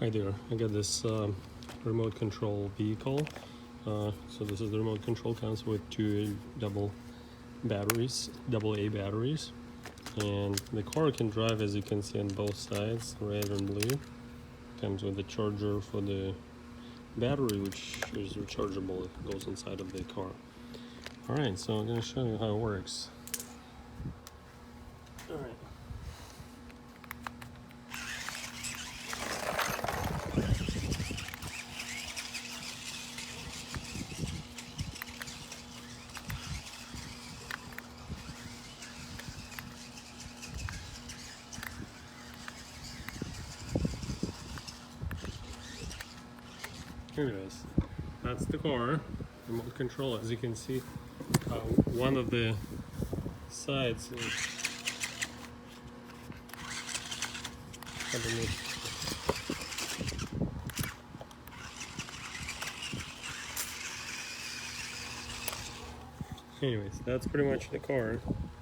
Hi there, I got this remote control vehicle. So this is the remote control, comes with two AA batteries, and the car can drive, as you can see, on both sides, red and blue. Comes with a charger for the battery, which is rechargeable. It goes inside of the car. Alright, so I'm going to show you how it works. Alright. Here it is. That's the car, remote control. As you can see, one of the sides is underneath. Anyways, that's pretty much the car.